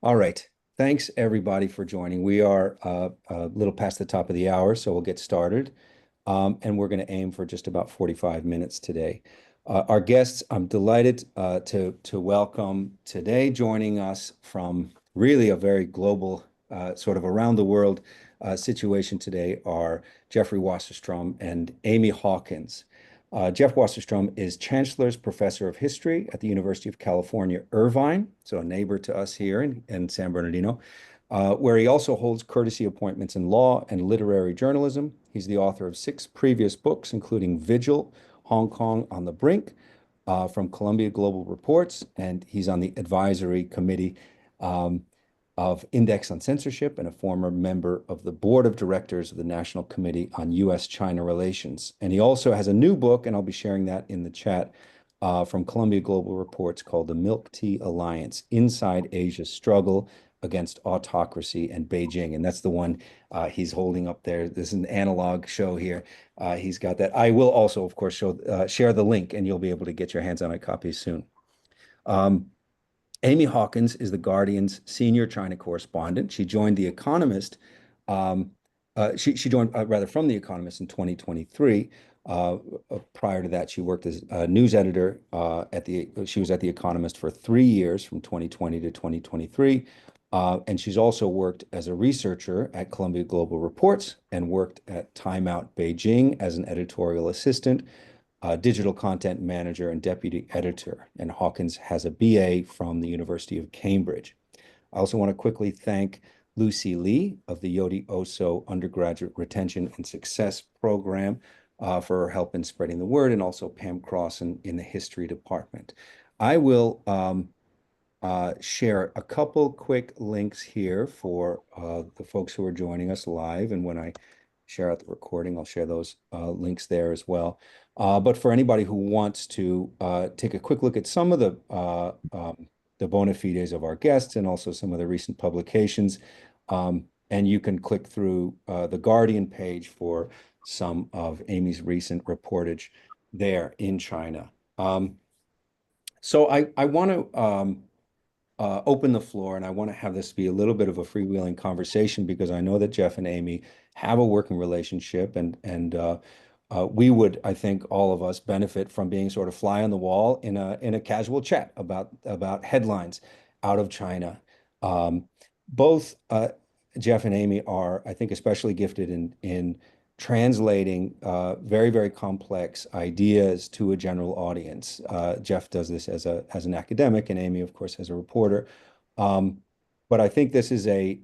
All right. Thanks everybody for joining. We are a little past the top of the hour, so we'll get started. And we're going to aim for just about 45 minutes today. Our guests, I'm delighted to welcome today, joining us from really a very global, sort of around the world situation today, are Jeffrey Wasserstrom and Amy Hawkins. Jeff Wasserstrom is Chancellor's Professor of History at the University of California, Irvine, so a neighbor to us here in San Bernardino, where he also holds courtesy appointments in law and literary journalism. He's the author of 6 previous books, including Vigil, Hong Kong on the Brink, from Columbia Global Reports, and he's on the advisory committee of Index on Censorship and a former member of the board of directors of the National Committee on U.S.-China Relations. And he also has a new book, and I'll be sharing that in the chat, from Columbia Global Reports, called The Milk Tea Alliance: Inside Asia's Struggle Against Autocracy and Beijing. And that's the one he's holding up there. This is an analog show here. He's got that. I will also, of course, share the link, and you'll be able to get your hands on a copy soon. Amy Hawkins is The Guardian's senior China correspondent. She joined The Economist. She joined rather from The Economist in 2023. Prior to that, she worked as a news editor she was at The Economist for 3 years, from 2020 to 2023. And she's also worked as a researcher at Columbia Global Reports and worked at Time Out Beijing as an editorial assistant, digital content manager, and deputy editor. And Hawkins has a BA from the University of Cambridge. I also want to quickly thank Lucy Lee of the Yodi Oso Undergraduate Retention and Success Program for her help in spreading the word, and also Pam Crossan in the history department. I will share a couple quick links here for the folks who are joining us live. And when I share out the recording, I'll share those links there as well. But for anybody who wants to take a quick look at some of the bona fides of our guests and also some of the recent publications, and you can click through the Guardian page for some of Amy's recent reportage there in China. So I want to open the floor, and I want to have this be a little bit of a freewheeling conversation, because I know that Jeff and Amy have a working relationship, and we would, I think, all of us benefit from being sort of fly on the wall in a casual chat about headlines out of China. Both Jeff and Amy are, I think, especially gifted in translating very, very complex ideas to a general audience. Jeff does this as an academic, and Amy, of course, as a reporter. But I think this is a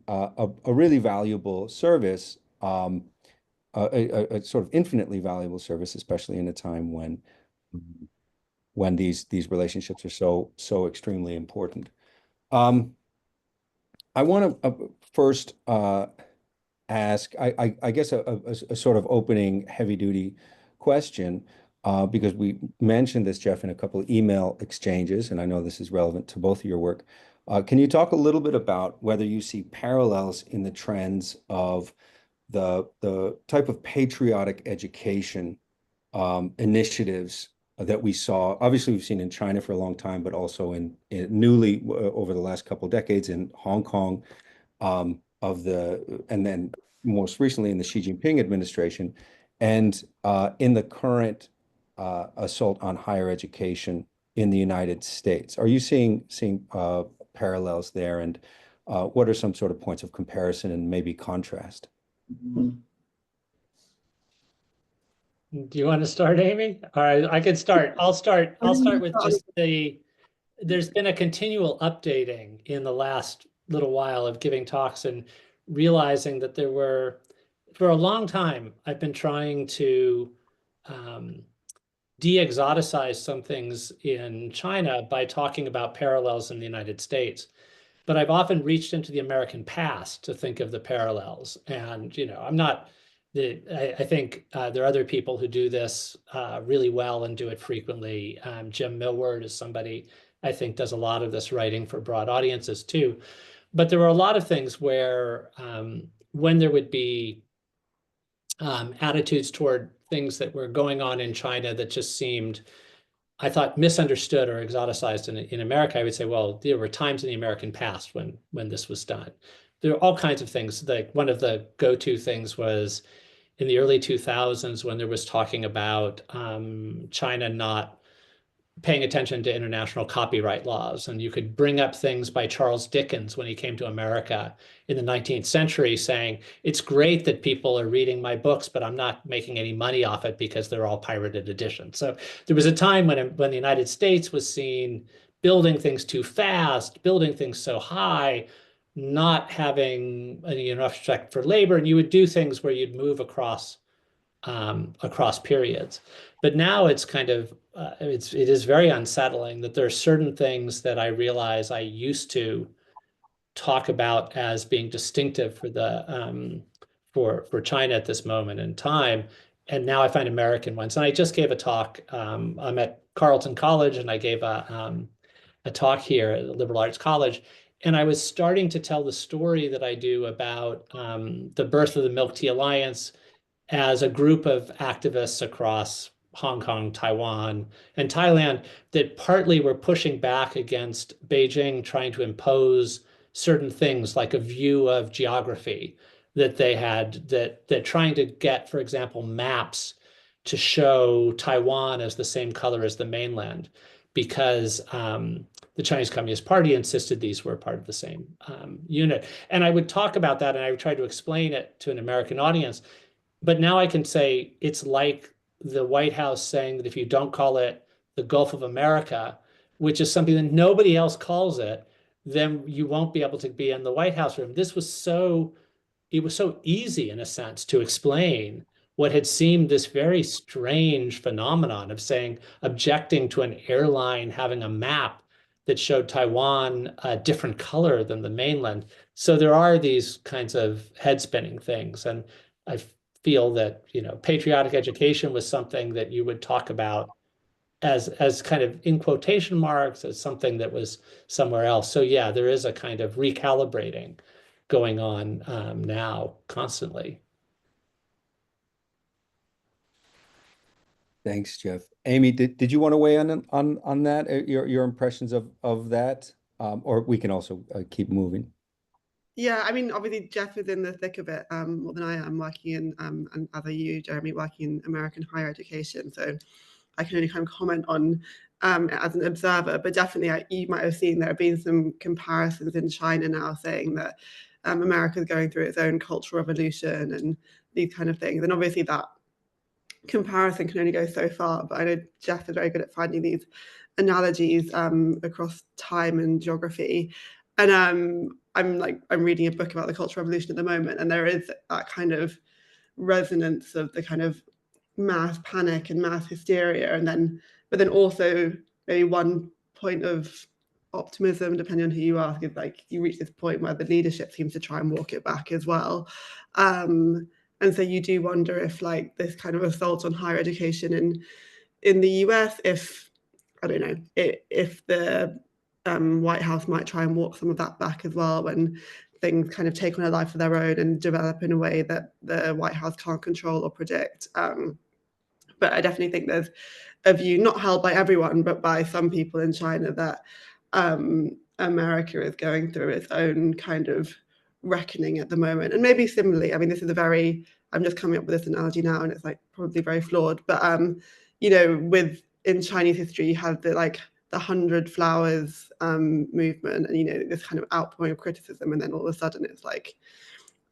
really valuable service, a sort of infinitely valuable service, especially in a time when these relationships are so extremely important. I want to first ask, I guess, a sort of opening heavy-duty question, because we mentioned this, Jeff, in a couple of email exchanges, and I know this is relevant to both of your work. Can you talk a little bit about whether you see parallels in the trends of the type of patriotic education initiatives that we saw? Obviously, we've seen in China for a long time, but also in newly over the last couple of decades in Hong Kong, and then most recently in the Xi Jinping administration, and in the current assault on higher education in the United States. Are you seeing parallels there, and what are some sort of points of comparison and maybe contrast? Do you want to start, Amy? All right, I can start. I'll start with just there's been a continual updating in the last little while of giving talks and realizing that for a long time, I've been trying to de-exoticize some things in China by talking about parallels in the United States. But I've often reached into the American past to think of the parallels. And, I'm not, I think there are other people who do this really well and do it frequently. Jim Millward is somebody I think does a lot of this writing for broad audiences too. But there were a lot of things where when there would be attitudes toward things that were going on in China that just seemed I thought misunderstood or exoticized in America, I would say, well, there were times in the American past when this was done. There are all kinds of things. Like one of the go-to things was in the early 2000s when there was talking about China not paying attention to international copyright laws. And you could bring up things by Charles Dickens when he came to America in the 19th century saying, it's great that people are reading my books, but I'm not making any money off it because they're all pirated editions. So there was a time when the United States was seen building things too fast, building things so high, not having enough respect for labor, and you would do things where you'd move across periods. But now it's kind of it is very unsettling that there are certain things that I realize I used to talk about as being distinctive for the for China at this moment in time, and now I find American ones. And I just gave a talk. I'm at Carleton College, and I gave a talk here at the Liberal Arts College. And I was starting to tell the story that I do about the birth of the Milk Tea Alliance as a group of activists across Hong Kong, Taiwan, and Thailand that partly were pushing back against Beijing trying to impose certain things like a view of geography that they had, that trying to get, for example, maps to show Taiwan as the same color as the mainland, because the Chinese Communist Party insisted these were part of the same unit. And I would talk about that and I would try to explain it to an American audience. But now I can say it's like the White House saying that if you don't call it the Gulf of America, which is something that nobody else calls it, then you won't be able to be in the White House room. It was so easy in a sense to explain what had seemed this very strange phenomenon of saying, objecting to an airline having a map that showed Taiwan a different color than the mainland. So there are these kinds of head spinning things. And I feel that, patriotic education was something that you would talk about as kind of in quotation marks, as something that was somewhere else. So yeah, there is a kind of recalibrating going on now constantly. Thanks, Jeff. Amy, did you want to weigh in on that? Your impressions of that, or we can also keep moving. Yeah, I mean, obviously Jeff is in the thick of it more than I am, working in, and as are you, Jeremy, working in American higher education. So I can only kind of comment on as an observer, but definitely you might have seen there have been some comparisons in China now saying that America is going through its own cultural revolution and these kind of things. And obviously that comparison can only go so far, but I know Jeff is very good at finding these analogies across time and geography. And I'm reading a book about the Cultural Revolution at the moment, and there is that kind of resonance of the kind of mass panic and mass hysteria, but then also maybe one point of optimism, depending on who you ask, is like you reach this point where the leadership seems to try and walk it back as well. And so you do wonder if like this kind of assault on higher education in the US, if I don't know, if the White House might try and walk some of that back as well when things kind of take on a life of their own and develop in a way that the White House can't control or predict. But I definitely think there's a view not held by everyone, but by some people in China that America is going through its own kind of reckoning at the moment. And maybe similarly, I mean, this is I'm just coming up with this analogy now and it's like probably very flawed, but in Chinese history, you have the 100 Flowers movement and, this kind of outpouring of criticism. And then all of a sudden it's like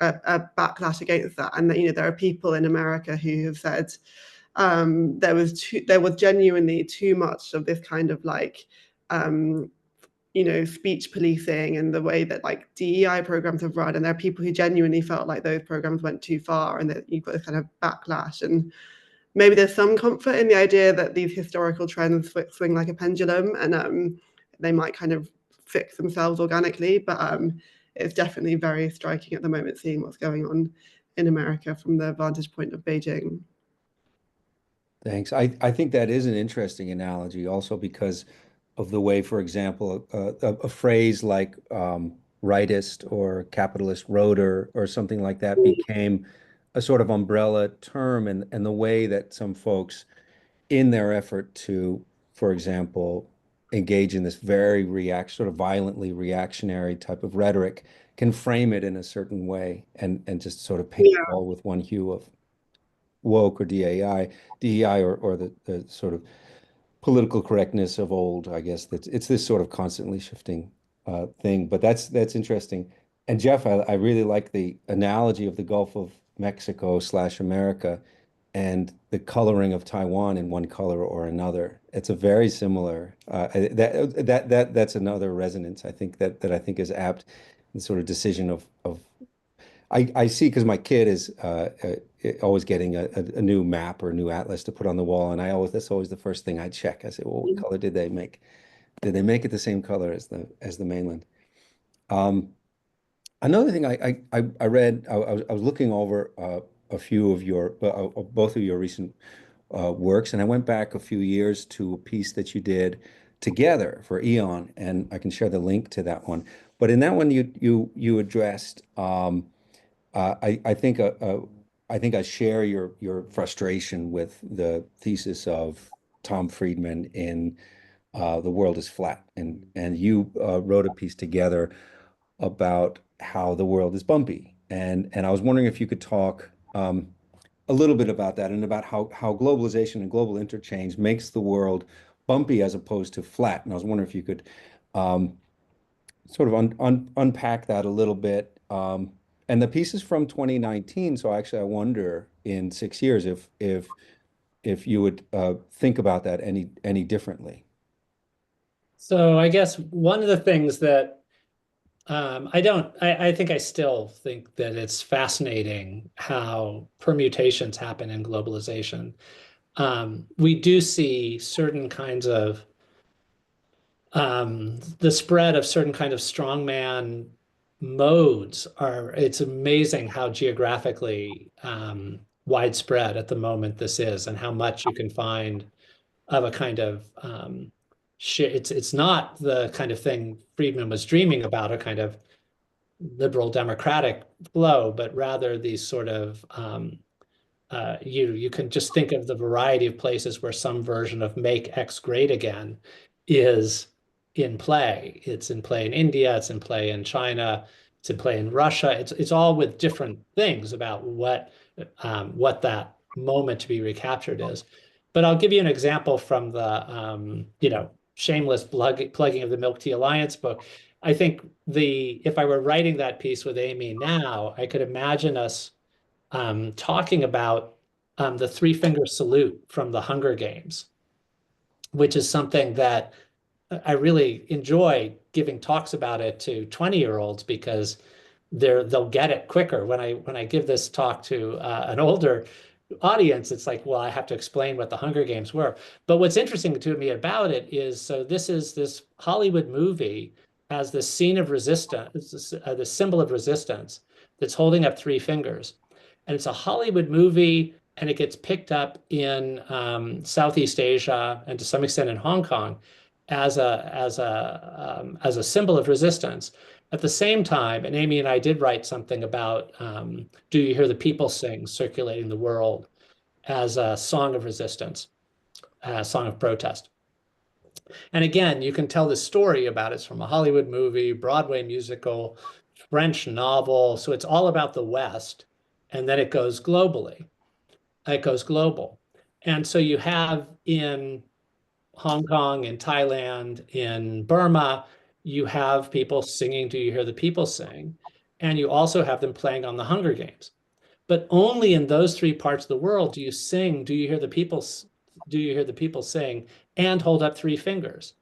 a backlash against that. And, there are people in America who have said there was genuinely too much of this kind of speech policing and the way that DEI programs have run. And there are people who genuinely felt like those programs went too far and that you've got this kind of backlash. And maybe there's some comfort in the idea that these historical trends swing like a pendulum and they might kind of fix themselves organically. But it's definitely very striking at the moment seeing what's going on in America from the vantage point of Beijing. Thanks. I think that is an interesting analogy also because of the way, for example, a phrase like rightist or capitalist roader or something like that became a sort of umbrella term and the way that some folks in their effort to for example, engage in this very sort of violently reactionary type of rhetoric, can frame it in a certain way and just sort of paint it Yeah. all with one hue of woke or DEI or the sort of political correctness of old, I guess. That's it's this sort of constantly shifting thing. But that's interesting. And Jeff, I really like the analogy of the Gulf of Mexico slash America and the coloring of Taiwan in one color or another. It's a very similar that's another resonance I think that I think is apt. The sort of decision of I see because my kid is always getting a new map or a new atlas to put on the wall, and that's always the first thing I check. I say, well, what color did they make? Did they make it the same color as the mainland? Um, Another thing I read, I was looking over a few of both of your recent works, and I went back a few years to a piece that you did together for Eon, and I can share the link to that one. But in that one, you addressed. I think I share your frustration with the thesis of Tom Friedman in The World is Flat, and you wrote a piece together about how the world is bumpy, and I was wondering if you could talk a little bit about that and about how globalization and global interchange makes the world bumpy as opposed to flat. And I was wondering if you could um, sort of unpack that a little bit. And the piece is from 2019, so actually I wonder in 6 years if you would think about that any differently. So I guess one of the things that I think I still think that it's fascinating how permutations happen in globalization. We do see certain kinds of the spread of certain kind of strongman modes it's amazing how geographically widespread at the moment this is and how much you can find of a kind of it's not the kind of thing Friedman was dreaming about, a kind of liberal democratic flow, but rather these sort of you can just think of the variety of places where some version of make X great again is in play. It's in play in India, it's in play in China, it's in play in Russia. It's all with different things about what that moment to be recaptured is. But I'll give you an example from the shameless plugging of the Milk Tea Alliance book. I think if I were writing that piece with Amy now, I could imagine us talking about the three finger salute from the Hunger Games, which is something that I really enjoy giving talks about it to 20-year-olds because they'll get it quicker. When I give this talk to an older audience, it's like, well, I have to explain what the Hunger Games were. But what's interesting to me about it is, so this Hollywood movie has this scene of resistance, the symbol of resistance that's holding up three fingers. And it's a Hollywood movie, and it gets picked up in Southeast Asia and to some extent in Hong Kong as a symbol of resistance. At the same time, and Amy and I did write something about Do You Hear the People Sing circulating the world as a song of resistance, a song of protest. And again, you can tell this story about it's from a Hollywood movie, Broadway musical, French novel. So it's all about the West. And then it goes globally. It goes global. And so you have in Hong Kong, in Thailand, in Burma, you have people singing Do You Hear the People Sing? And you also have them playing on the Hunger Games. But only in those three parts of the world do you sing Do You Hear the People Sing and hold up three fingers.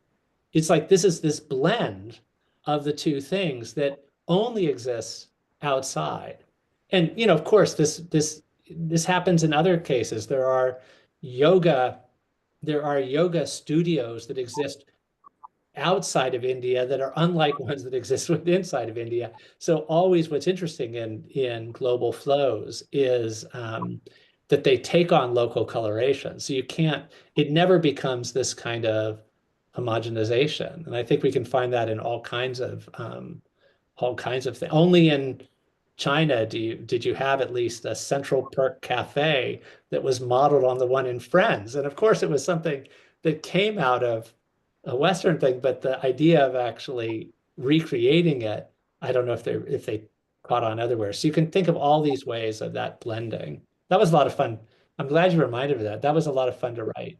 It's like this is this blend of the two things that only exists outside. And of course, this happens in other cases. Yoga there are yoga studios that exist outside of India that are unlike ones that exist inside of India. So always what's interesting in global flows is that they take on local coloration. So it never becomes this kind of homogenization. And I think we can find that in all kinds of things. Only in China did you have at least a Central Perk cafe that was modeled on the one in Friends. And of course it was something that came out of a Western thing, but the idea of actually recreating it, I don't know if they caught on everywhere. So you can think of all these ways of that blending. That was a lot of fun. I'm glad you reminded me of that. That was a lot of fun to write.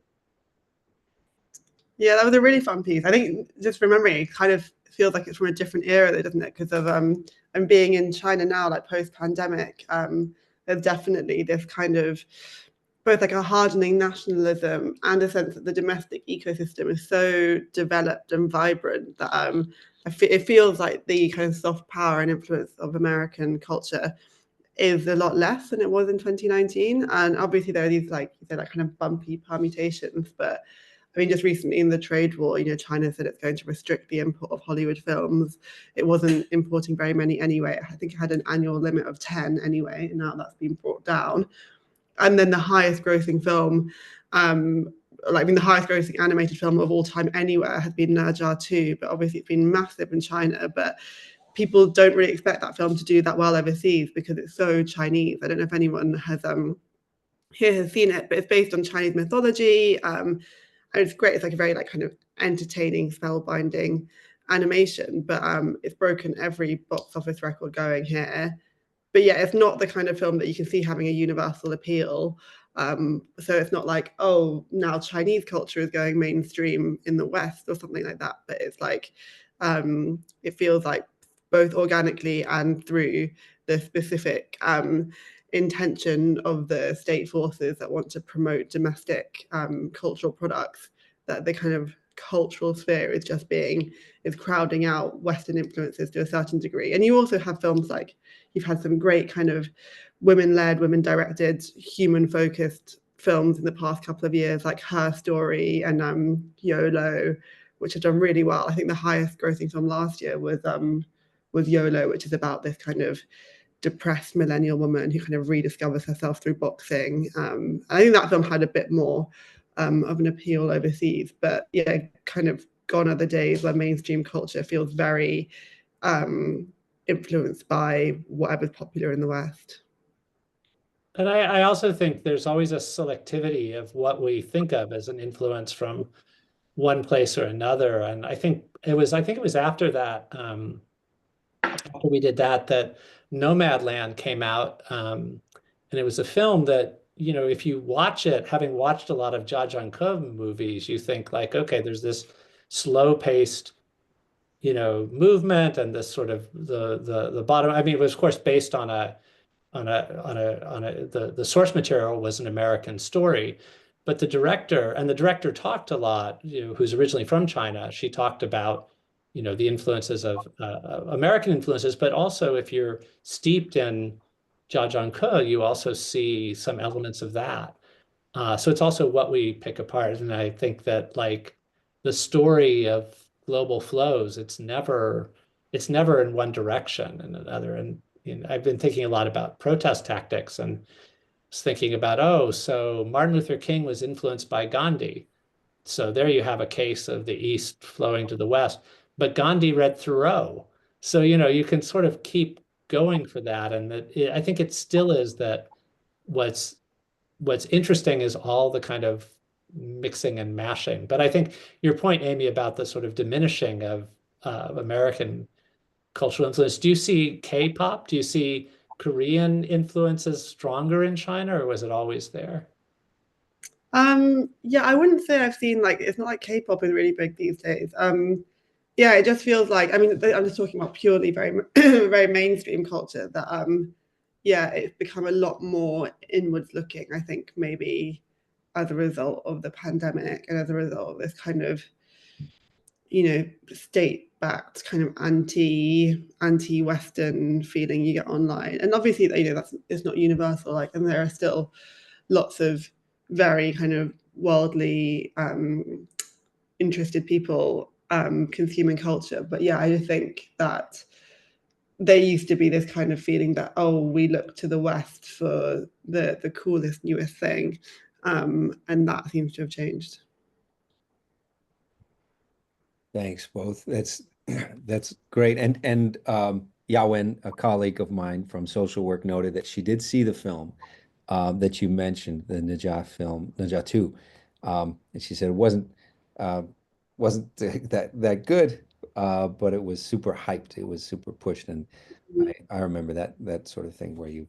Yeah, that was a really fun piece. I think just remembering it kind of feels like it's from a different era, though, doesn't it? Because of and being in China now, like post-pandemic, there's definitely this kind of both like a hardening nationalism and a sense that the domestic ecosystem is so developed and vibrant that it feels like the kind of soft power and influence of American culture is a lot less than it was in 2019. And obviously there are these, like you said, like kind of bumpy permutations, but I mean, just recently in the trade war, China said it's going to restrict the import of Hollywood films. It wasn't importing very many anyway. I think it had an annual limit of 10 anyway, and now that's been brought down. And then the highest grossing film, the highest grossing animated film of all time anywhere has been Ne Zha 2, but obviously it's been massive in China. But people don't really expect that film to do that well overseas because it's so Chinese. I don't know if anyone here has seen it, but it's based on Chinese mythology. And it's great. It's like a very like kind of entertaining, spellbinding animation, but it's broken every box office record going here. But yeah, it's not the kind of film that you can see having a universal appeal. So it's not like, oh, now Chinese culture is going mainstream in the West or something like that. But it's like, it feels like both organically and through the specific intention of the state forces that want to promote domestic cultural products, that the kind of cultural sphere is crowding out Western influences to a certain degree. And you also have films like, you've had some great kind of women-led, women-directed, human-focused films in the past couple of years, like Her Story and YOLO, which have done really well. I think the highest grossing film last year was YOLO, which is about this kind of depressed millennial woman who kind of rediscovers herself through boxing. I think that film had a bit more of an appeal overseas, but yeah, kind of gone are the days where mainstream culture feels very influenced by whatever's popular in the West. And I also think there's always a selectivity of what we think of as an influence from one place or another. And I think it was after that, after we did that Nomadland came out. And it was a film that, if you watch it, having watched a lot of Jia Zhangke movies, you think like, okay, there's this slow-paced, movement and this sort of the bottom. I mean, it was of course based on the source material was an American story, but the director talked a lot, who's originally from China. She talked about, the influences of American influences, but also if you're steeped in Jia Zhangke, you also see some elements of that. So it's also what we pick apart. And I think that like the story of global flows, it's never in one direction and another. And I've been thinking a lot about protest tactics and was thinking about, oh, so Martin Luther King was influenced by Gandhi. So there you have a case of the East flowing to the West, but Gandhi read Thoreau. So, you can sort of keep going for that. And I think it still is that what's interesting is all the kind of mixing and mashing. But I think your point, Amy, about the sort of diminishing of American cultural influence. Do you see K-pop? Do you see Korean influences stronger in China, or was it always there? Yeah, I wouldn't say I've seen like, it's not like K-pop is really big these days. Yeah, it just feels like, I mean, I'm just talking about purely very very mainstream culture that yeah, it's become a lot more inwards looking, I think, maybe as a result of the pandemic and as a result of this kind of, state-backed kind of anti-Western feeling you get online. And obviously, that's it's not universal. Like, and there are still lots of very kind of worldly interested people consuming culture. But yeah, I think that there used to be this kind of feeling that, oh, we look to the West for the coolest, newest thing. And that seems to have changed. Thanks both. That's great. And Yawen, a colleague of mine from social work, noted that she did see the film that you mentioned, the Najah film, Najah 2. And she said it uh, wasn't that good, but it was super hyped. It was super pushed, and I remember that sort of thing where you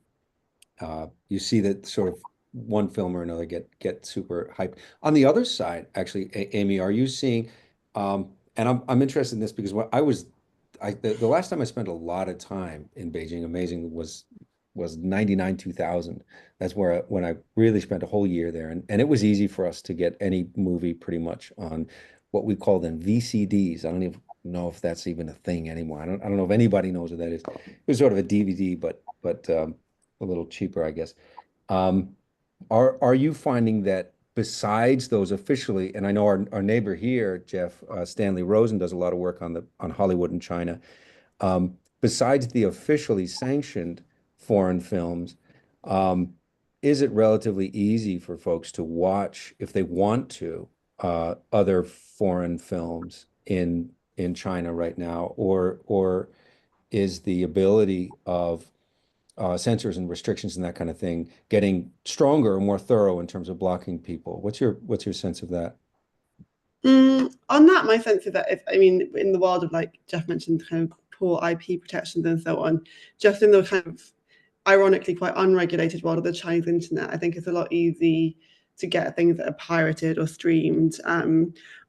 see that sort of one film or another get super hyped. On the other side, actually, Amy, are you seeing? And I'm interested in this because what I was, the last time I spent a lot of time in Beijing, amazing was 99 2000. That's where when I really spent a whole year there, and it was easy for us to get any movie pretty much on what we call them VCDs. I don't even know if that's even a thing anymore. I don't know if anybody knows what that is. It was sort of a DVD, but a little cheaper, I guess. Um, are you finding that besides those officially, and I know our neighbor here, Jeff Stanley Rosen, does a lot of work on Hollywood and China. Besides the officially sanctioned foreign films, um, is it relatively easy for folks to watch if they want to other foreign films in China right now, or is the ability of censors and restrictions and that kind of thing getting stronger or more thorough in terms of blocking people? What's your sense of that? On that, my sense is that I mean, in the world of, like Jeff mentioned, kind of poor IP protections and so on, just in the kind of ironically quite unregulated world of the Chinese internet, I think it's a lot easy to get things that are pirated or streamed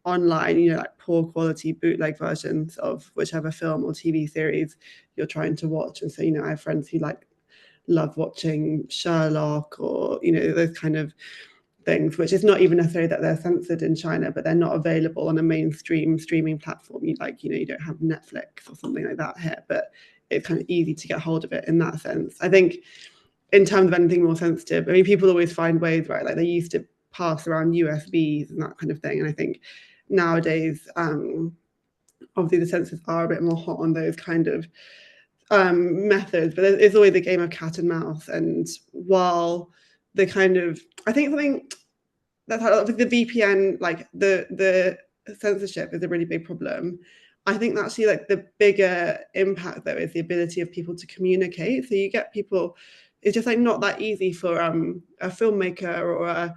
online, like poor quality bootleg versions of whichever film or TV series you're trying to watch. And so, I have friends who love watching Sherlock or, those kind of things, which is not even necessarily that they're censored in China, but they're not available on a mainstream streaming platform. You don't have Netflix or something like that here, but it's kind of easy to get hold of it in that sense. I think in terms of anything more sensitive, I mean, people always find ways, right? Like they used to pass around USBs and that kind of thing. And I think nowadays, obviously the censors are a bit more hot on those kind of methods, but it's always a game of cat and mouse. And while the kind of, I think something that's how the VPN, like the censorship is a really big problem. I think actually like the bigger impact though is the ability of people to communicate. So you get people, it's just like not that easy for a filmmaker or a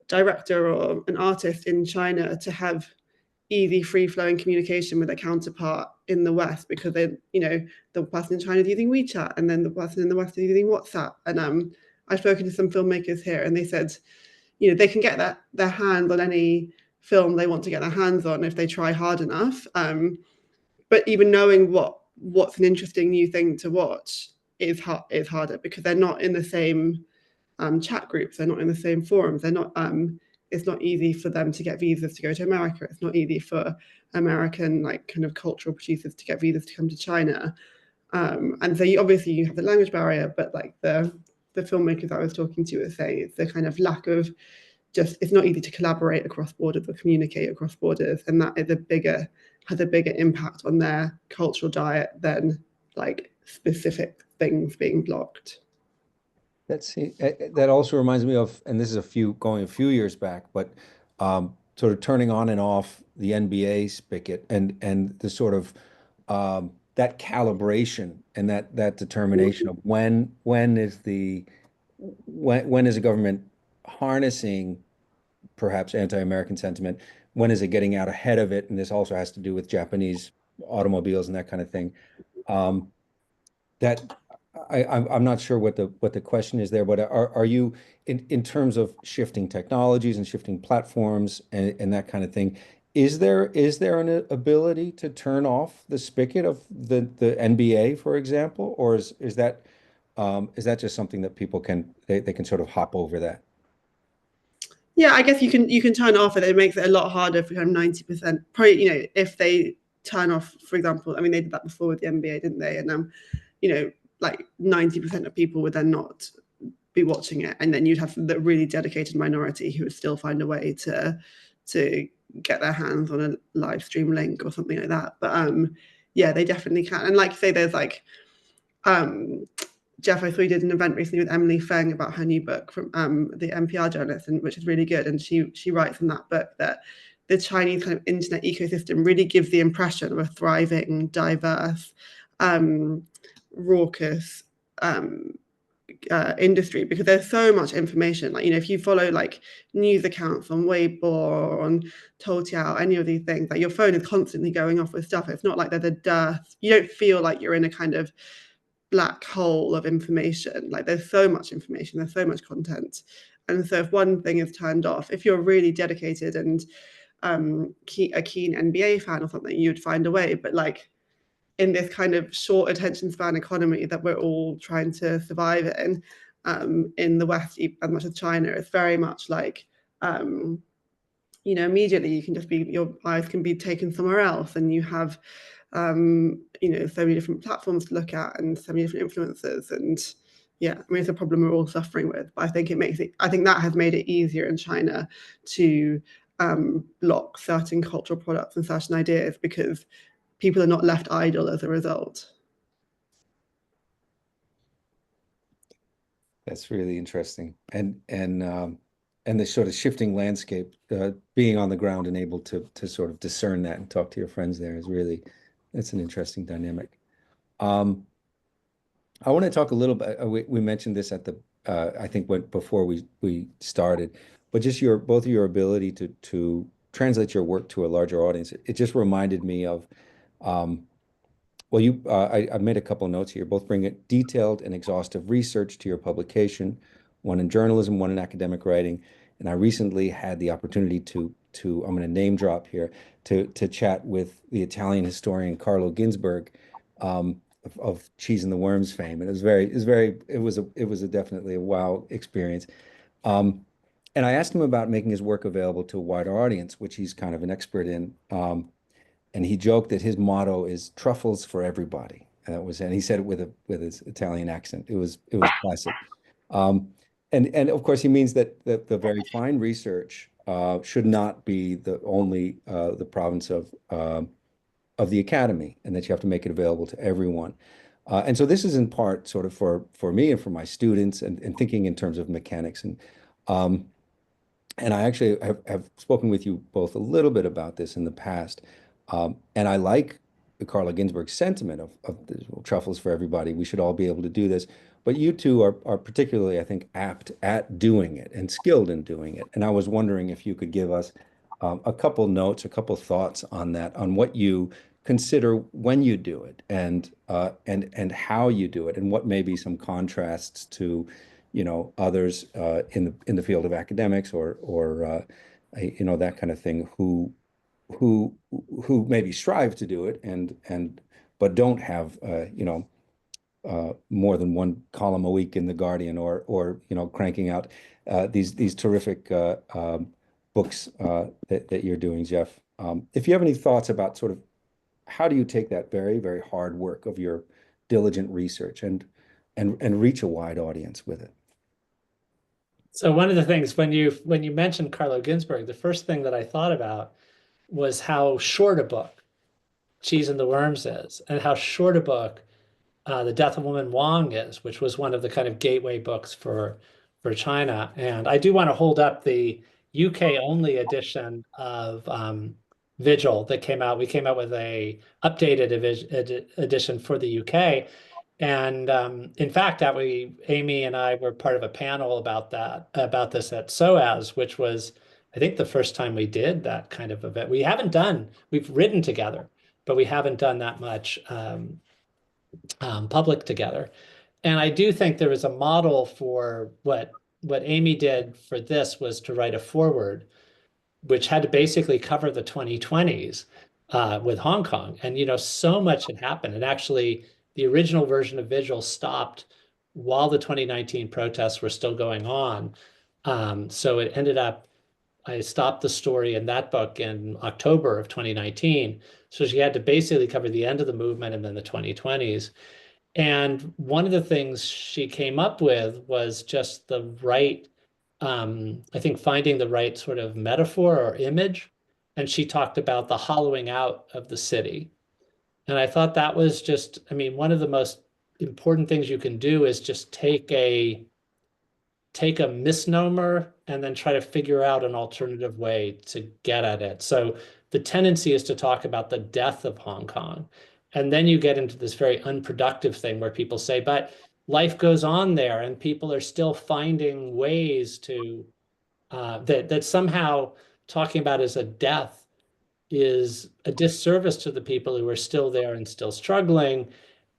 director or an artist in China to have easy free flowing communication with a counterpart in the West, because the person in China is using WeChat and then the person in the West is using WhatsApp. And I've spoken to some filmmakers here and they said, they can get their hands on any film they want to get their hands on if they try hard enough. But even knowing what's an interesting new thing to watch is harder, because they're not in the same chat groups, they're not in the same forums, they're not. It's not easy for them to get visas to go to America. It's not easy for American kind of cultural producers to get visas to come to China. And so obviously you have the language barrier, but like the filmmakers I was talking to were saying it's the kind of lack of it's not easy to collaborate across borders or communicate across borders, and that is has a bigger impact on their cultural diet than like specific things being blocked. That also reminds me of, and this is going a few years back, but sort of turning on and off the NBA spigot and the sort of that calibration and that determination of when is a government harnessing perhaps anti-American sentiment, when is it getting out ahead of it, and this also has to do with Japanese automobiles and that kind of thing. That I'm not sure what the question is there, but are you in terms of shifting technologies and shifting platforms and that kind of thing? Is there an ability to turn off the spigot of the NBA, for example, or is that just something that people they can sort of hop over that? Yeah, I guess you can turn it off, and it makes it a lot harder for kind of 90%. Probably, if they turn off, for example, I mean they did that before with the NBA, didn't they? And like 90% of people would then not be watching it, and then you'd have the really dedicated minority who would still find a way to get their hands on a live stream link or something like that. But yeah, they definitely can. And like you say, there's like Jeff, I saw you did an event recently with Emily Feng about her new book from the NPR journalist, and which is really good. And she writes in that book that the Chinese kind of internet ecosystem really gives the impression of a thriving, diverse, raucous industry, because there's so much information. Like, if you follow like news accounts on Weibo or on Toutiao, any of these things, like your phone is constantly going off with stuff. It's not like there's a dearth. You don't feel like you're in a kind of black hole of information. Like, there's so much information, there's so much content. And so if one thing is turned off, if you're really dedicated and a keen NBA fan or something, you'd find a way. But like, in this kind of short attention span economy that we're all trying to survive in the West, as much as China, it's very much like, immediately you can just be, your eyes can be taken somewhere else, and you have, so many different platforms to look at and so many different influences. And yeah, I mean, it's a problem we're all suffering with, but I think that has made it easier in China to block certain cultural products and certain ideas, because people are not left idle as a result. That's really interesting. And the sort of shifting landscape, being on the ground and able to sort of discern that and talk to your friends there is really, that's an interesting dynamic. I want to talk a little bit, we mentioned this at the, I think before we started, but just both of your ability to translate your work to a larger audience. It just reminded me of, well, I've made a couple notes here. Both bring it detailed and exhaustive research to your publication, one in journalism, one in academic writing. And I recently had the opportunity I'm going to name drop here, to chat with the Italian historian Carlo Ginzburg, of Cheese and the Worms fame. And it was definitely a wow experience. And I asked him about making his work available to a wider audience, which he's kind of an expert in. And he joked that his motto is truffles for everybody. And he said it with his Italian accent. It was classic. And of course he means that the very fine research should not be the province of the academy, and that you have to make it available to everyone. And so this is in part sort of for me and for my students, and thinking in terms of mechanics. And I actually have spoken with you both a little bit about this in the past. And I like Carla Ginsburg's sentiment of truffles for everybody. We should all be able to do this. But you two are particularly, I think, apt at doing it and skilled in doing it. And I was wondering if you could give us a couple notes, a couple thoughts on that, on what you consider when you do it, and how you do it, and what may be some contrasts to, others in the field of academics or that kind of thing, who maybe strive to do it but don't have more than one column a week in the Guardian, or cranking out these terrific books that you're doing, Jeff. If you have any thoughts about sort of how do you take that very, very hard work of your diligent research and reach a wide audience with it. So one of the things, when you mentioned Carlo Ginzburg, the first thing that I thought about was how short a book Cheese and the Worms is, and how short a book The Death of Woman Wang is, which was one of the kind of gateway books for China. And I do want to hold up the UK only edition of Vigil that came out. We came out with a updated edition for the UK. And in fact, Amy and I were part of a panel about this at SOAS, which was, I think, the first time we did that kind of event. We've written together, but we haven't done that much public together. And I do think there was a model for what Amy did for this, was to write a foreword, which had to basically cover the 2020s with Hong Kong. And, so much had happened. And actually, the original version of Vigil stopped while the 2019 protests were still going on. So it ended up, I stopped the story in that book in October of 2019. So she had to basically cover the end of the movement and then the 2020s. And one of the things she came up with was just the right, I think, finding the right sort of metaphor or image. And she talked about the hollowing out of the city. And I thought that was just, I mean, one of the most important things you can do is just take a misnomer and then try to figure out an alternative way to get at it. So the tendency is to talk about the death of Hong Kong. And then you get into this very unproductive thing where people say, but life goes on there and people are still finding ways to that somehow talking about as a death is a disservice to the people who are still there and still struggling.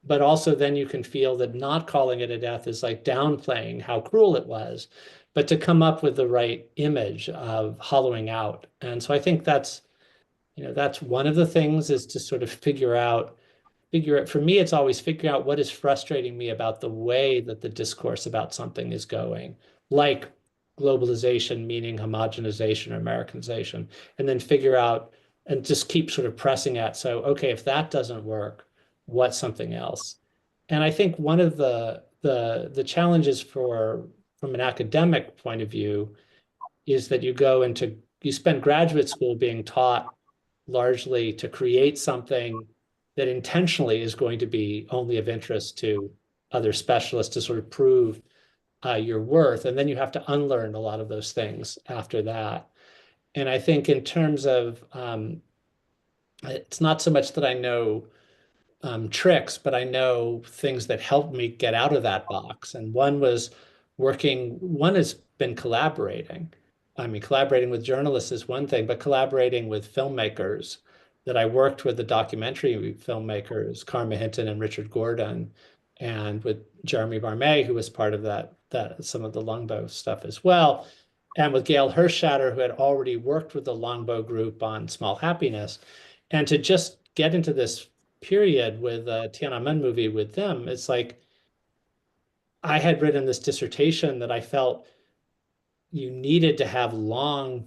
But also then you can feel that not calling it a death is like downplaying how cruel it was, but to come up with the right image of hollowing out. And so I think that's, that's one of the things, is to sort of figure it. For me, it's always figuring out what is frustrating me about the way that the discourse about something is going, like globalization, meaning homogenization or Americanization, and then figure out and just keep sort of pressing at. So, okay, if that doesn't work, what's something else? And I think one of the challenges from an academic point of view is that you spend graduate school being taught largely to create something that intentionally is going to be only of interest to other specialists to sort of prove your worth. And then you have to unlearn a lot of those things after that. And I think in terms of, it's not so much that I know tricks, but I know things that helped me get out of that box. And one has been collaborating. I mean, collaborating with journalists is one thing, but collaborating with filmmakers that I worked with, the documentary filmmakers, Karma Hinton and Richard Gordon, and with Jeremy Barmay, who was part of that some of the Longbow stuff as well, and with Gail Hirschshatter, who had already worked with the Longbow group on Small Happiness. And to just get into this period with a Tiananmen movie with them, it's like I had written this dissertation that I felt you needed to have long,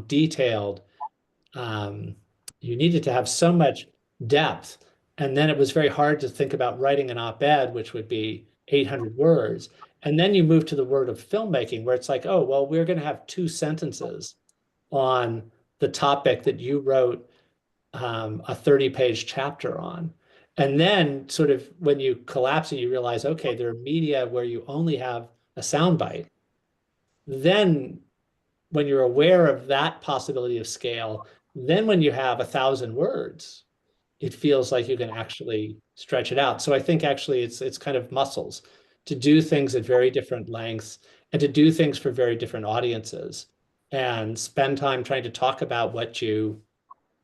detailed, you needed to have so much depth. And then it was very hard to think about writing an op-ed, which would be 800 words. And then you move to the word of filmmaking, where it's like, oh, well, we're going to have 2 sentences on the topic that you wrote a 30-page chapter on. And then sort of when you collapse it, you realize, okay, there are media where you only have a soundbite. Then when you're aware of that possibility of scale, then when you have 1,000 words, it feels like you can actually stretch it out. So I think actually it's kind of muscles to do things at very different lengths and to do things for very different audiences and spend time trying to talk about what you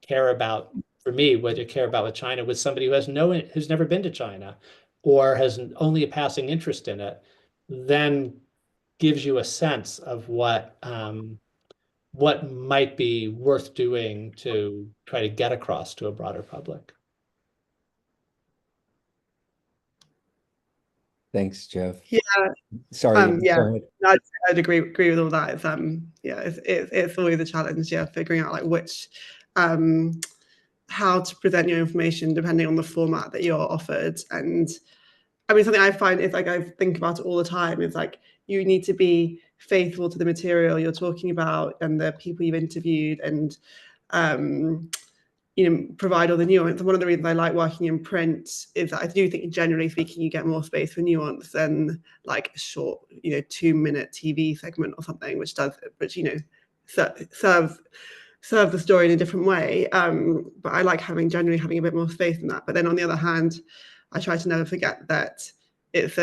care about. For me, what you care about with China with somebody who's never been to China or has only a passing interest in it, then gives you a sense of what might be worth doing to try to get across to a broader public. Thanks, Jeff. Yeah. Sorry, Yeah, go ahead. I'd agree with all that. It's always a challenge, figuring out like which how to present your information depending on the format that you're offered. And I mean, something I find is like I think about it all the time is like you need to be faithful to the material you're talking about and the people you've interviewed, and provide all the nuance. And one of the reasons I like working in print is that I do think, generally speaking, you get more space for nuance than like a short, 2-minute TV segment or something, which serve the story in a different way. But I like generally having a bit more space than that. But then on the other hand, I try to never forget that it's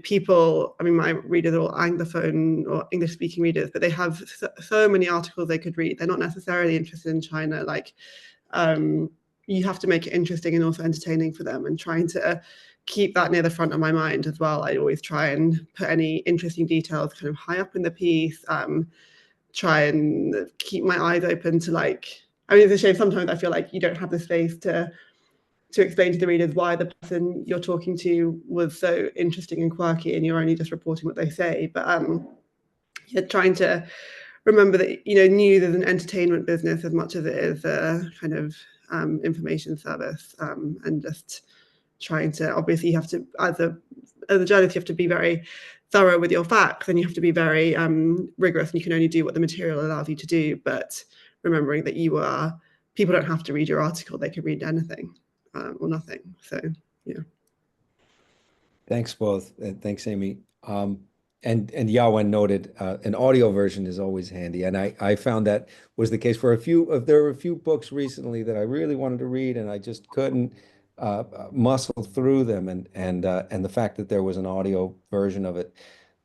people, I mean, my readers are all Anglophone or English speaking readers, but they have so many articles they could read. They're not necessarily interested in China. Like, you have to make it interesting and also entertaining for them, and trying to keep that near the front of my mind as well. I always try and put any interesting details kind of high up in the piece, try and keep my eyes open to it's a shame sometimes I feel like you don't have the space to explain to the readers why the person you're talking to was so interesting and quirky, and you're only just reporting what they say. But trying to remember that news is an entertainment business as much as it is a kind of information service, and just trying to, obviously you have to, as a journalist, you have to be very thorough with your facts, and you have to be very rigorous, and you can only do what the material allows you to do. But remembering that people don't have to read your article, they can read anything. Or nothing. So yeah. Thanks both. And thanks, Amy. And Yawen noted an audio version is always handy. And I found that was the case for there were a few books recently that I really wanted to read and I just couldn't. muscle through them, and the fact that there was an audio version of it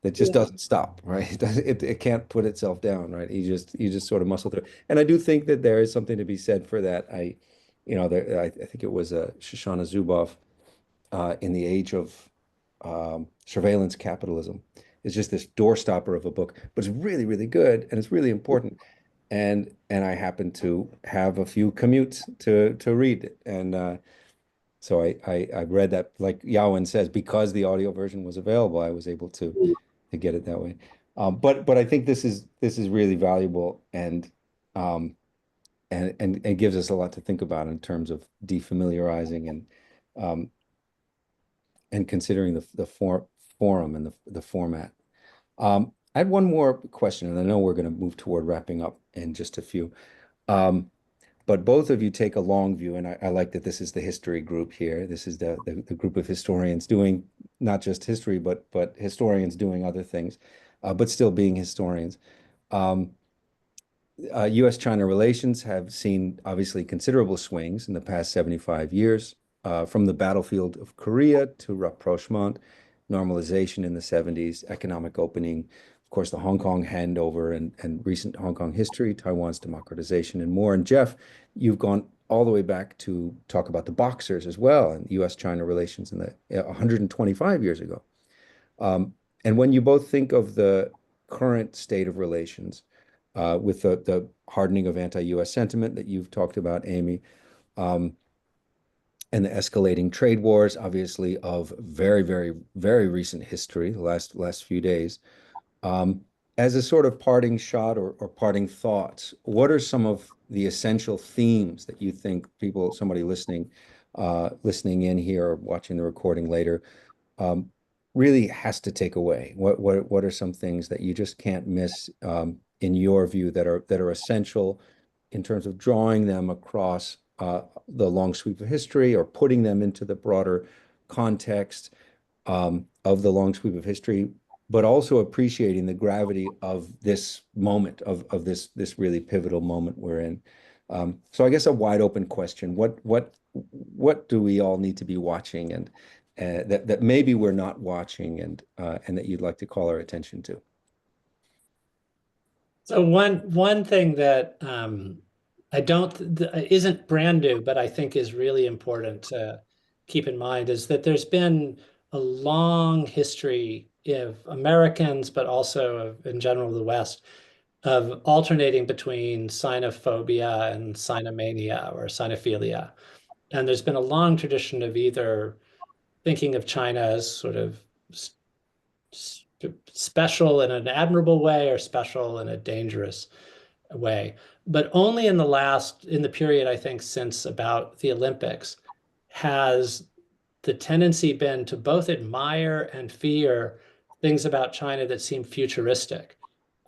that just Yeah. doesn't stop, right? It can't put itself down, right? You just sort of muscle through. And I do think that there is something to be said for that. I think it was Shoshana Zuboff in the age of surveillance capitalism. It's just this doorstopper of a book, but it's really, really good and it's really important. And I happen to have a few commutes to read it. And so I read that, like Yawen says, because the audio version was available, I was able to get it that way. But I think this is really valuable um, and gives us a lot to think about in terms of defamiliarizing um, and considering the forum and the format. I had one more question, and I know we're going to move toward wrapping up in just a few. Um, but both of you take a long view, and I like that this is the history group here. This is the group of historians doing not just history, but historians doing other things, but still being historians. Um, U.S.-China relations have seen obviously considerable swings in the past 75 years, from the battlefield of Korea to rapprochement, normalization in the 70s, economic opening, of course, the Hong Kong handover and recent Hong Kong history, Taiwan's democratization, and more. And Jeff, you've gone all the way back to talk about the Boxers as well, and U.S.-China relations in the 125 years ago. Um, and when you both think of the current state of relations, with the hardening of anti-US sentiment that you've talked about, Amy, um, and the escalating trade wars, obviously of very, very, very recent history, the last few days. Um, as a sort of parting shot or parting thoughts, what are some of the essential themes that you think somebody listening in here or watching the recording later, um, really has to take away? What are some things that you just can't miss, in your view, that are essential in terms of drawing them across the long sweep of history or putting them into the broader context of the long sweep of history, but also appreciating the gravity of this moment, of this really pivotal moment we're in. So I guess a wide open question: what do we all need to be watching, and that maybe we're not watching, and that you'd like to call our attention to? So one thing that I don't isn't brand new, but I think is really important to keep in mind is that there's been a long history of Americans, but also in general the West, of alternating between sinophobia and sinomania or sinophilia. And there's been a long tradition of either thinking of China as sort of special in an admirable way or special in a dangerous way. But only in the period, I think, since about the Olympics, has the tendency been to both admire and fear things about China that seem futuristic.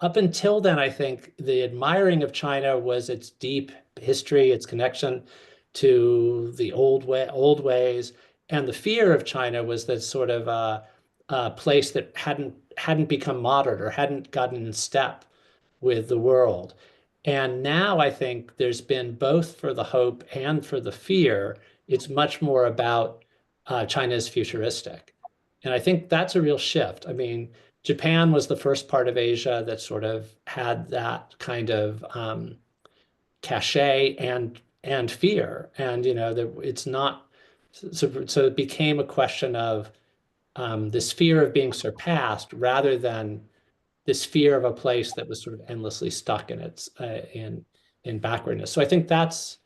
Up until then, I think the admiring of China was its deep history, its connection to the old ways, and the fear of China was that sort of a place that hadn't become modern or hadn't gotten in step with the world. And now I think there's been both for the hope and for the fear. It's much more about China is futuristic. And I think that's a real shift. I mean, Japan was the first part of Asia that sort of had that kind of cachet and fear. And it's not so it became a question of this fear of being surpassed rather than this fear of a place that was sort of endlessly stuck in its in backwardness. So I think that's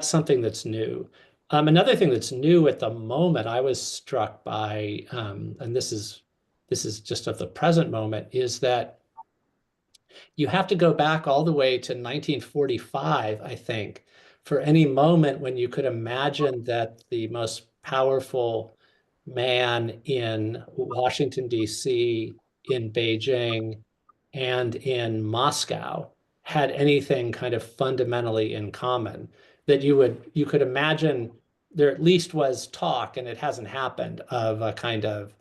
something that's new. Another thing that's new at the moment, I was struck by, and this is just of the present moment, is that you have to go back all the way to 1945, I think, for any moment when you could imagine that the most powerful man in Washington, D.C., in Beijing, and in Moscow had anything kind of fundamentally in common. That you could imagine there at least was talk, and it hasn't happened, of a kind of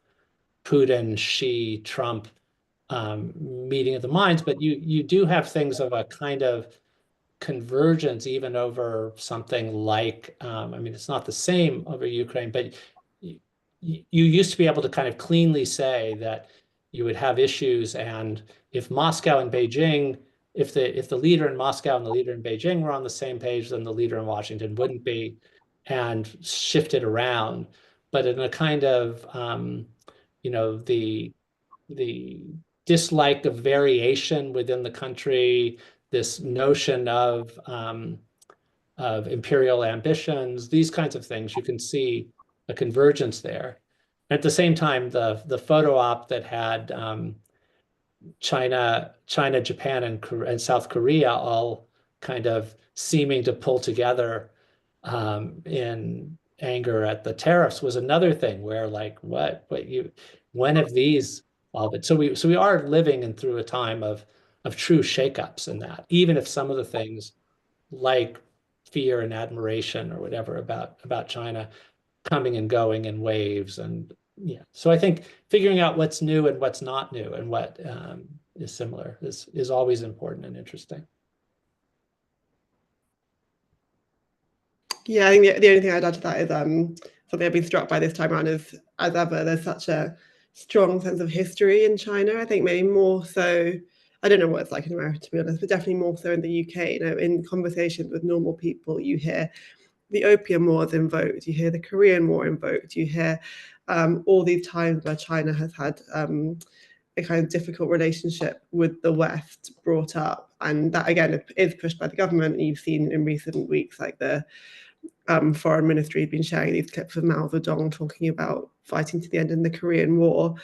Putin, Xi, Trump meeting of the minds, but you do have things of a kind of convergence even over something like, I mean, it's not the same over Ukraine, but you used to be able to kind of cleanly say that you would have issues, and if Moscow and Beijing, if the leader in Moscow and the leader in Beijing were on the same page, then the leader in Washington wouldn't be, and shift it around. But in a kind of the dislike of variation within the country, this notion of imperial ambitions, these kinds of things, you can see a convergence there. At the same time, the photo op that had China, Japan, and South Korea all kind of seeming to pull together in anger at the tariffs was another thing where, like, when have these all been? So we are living in through a time of true shakeups in that, even if some of the things like fear and admiration or whatever about China coming and going in waves. And yeah, so I think figuring out what's new and what's not new and what is similar is always important and interesting. Yeah, I think the only thing I'd add to that is something I've been struck by this time around is, as ever, there's such a strong sense of history in China. I think maybe more so, I don't know what it's like in America, to be honest, but definitely more so in the UK. In conversations with normal people, you hear the Opium Wars invoked, you hear the Korean War invoked, you hear all these times where China has had a kind of difficult relationship with the West brought up. And that, again, is pushed by the government. And you've seen in recent weeks, like the foreign ministry has been sharing these clips of Mao Zedong talking about fighting to the end in the Korean War.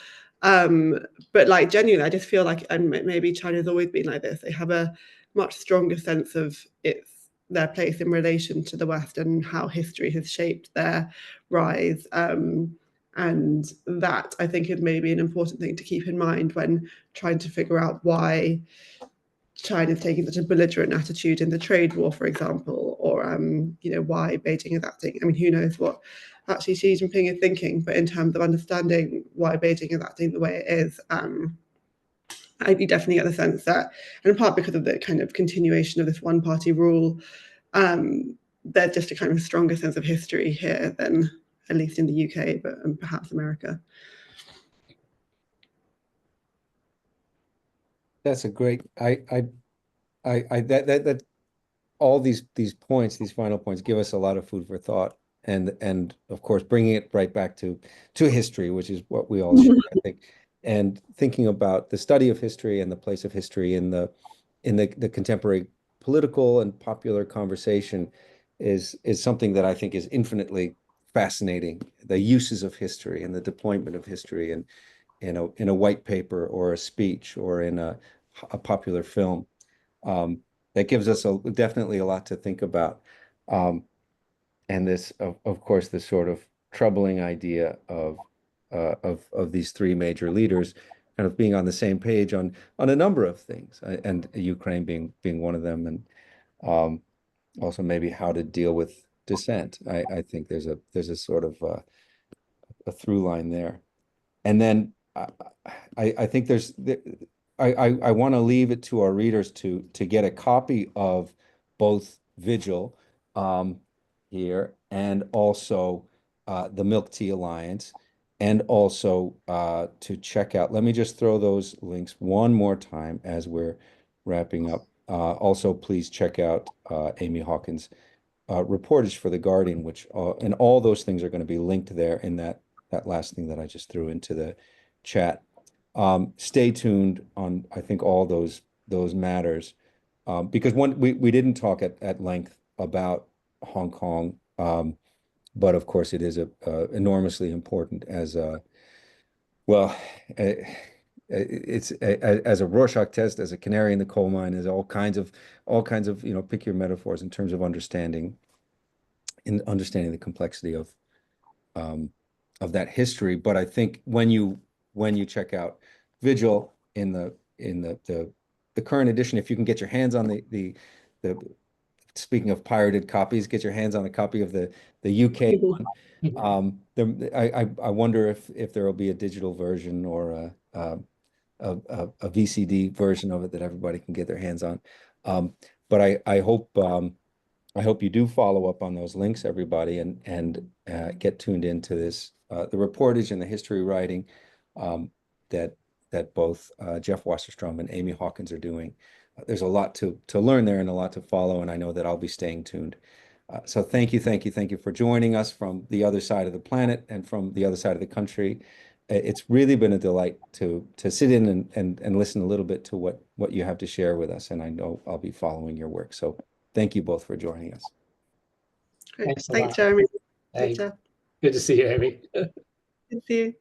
But like genuinely, I just feel like, and maybe China's always been like this, they have a much stronger sense of their place in relation to the West and how history has shaped their rise. And that, I think, is maybe an important thing to keep in mind when trying to figure out why China's taking such a belligerent attitude in the trade war, for example, or why Beijing is acting. I mean, who knows what actually Xi Jinping is thinking, but in terms of understanding why Beijing is acting the way it is, I definitely get the sense that, and in part because of the kind of continuation of this one-party rule, there's just a kind of stronger sense of history here than at least in the UK, but perhaps America. That's a great. That all these points, these final points, give us a lot of food for thought, and of course, bringing it right back to history, which is what we all share, I think, and thinking about the study of history and the place of history in the contemporary political and popular conversation is something that I think is infinitely fascinating. The uses of history and the deployment of history and in a white paper or a speech or in a popular film. That gives us definitely a lot to think about. And this, of course, this sort of troubling idea of these three major leaders kind of being on the same page on a number of things, and Ukraine being one of them, and also maybe how to deal with dissent. I think there's a sort of a through line there. And then I think I want to leave it to our readers to get a copy of both Vigil here and also the Milk Tea Alliance, and also to check out. Let me just throw those links one more time as we're wrapping up. Also, please check out Amy Hawkins' reportage for The Guardian, which and all those things are going to be linked there in that last thing that I just threw into the chat. Stay tuned on, I think, all those matters, because we didn't talk at length about Hong Kong, but of course it is enormously important as it's as a Rorschach test, as a canary in the coal mine, as all kinds of pick your metaphors in terms of understanding the complexity of that history. But I think when you check out Vigil in the current edition, if you can get your hands on the speaking of pirated copies, get your hands on a copy of the UK one. I wonder if there will be a digital version or a VCD version of it that everybody can get their hands on. But I hope you do follow up on those links, everybody, and get tuned into this the reportage and the history writing that both Jeff Wasserstrom and Amy Hawkins are doing. There's a lot to learn there and a lot to follow, and I know that I'll be staying tuned. So thank you for joining us from the other side of the planet and from the other side of the country. It's really been a delight to sit in and listen a little bit to what you have to share with us, and I know I'll be following your work. So thank you both for joining us. Great. Thanks a Thanks, lot. Jeremy. Hey, Thanks, Jeff. good to see you, Amy. Good to see you.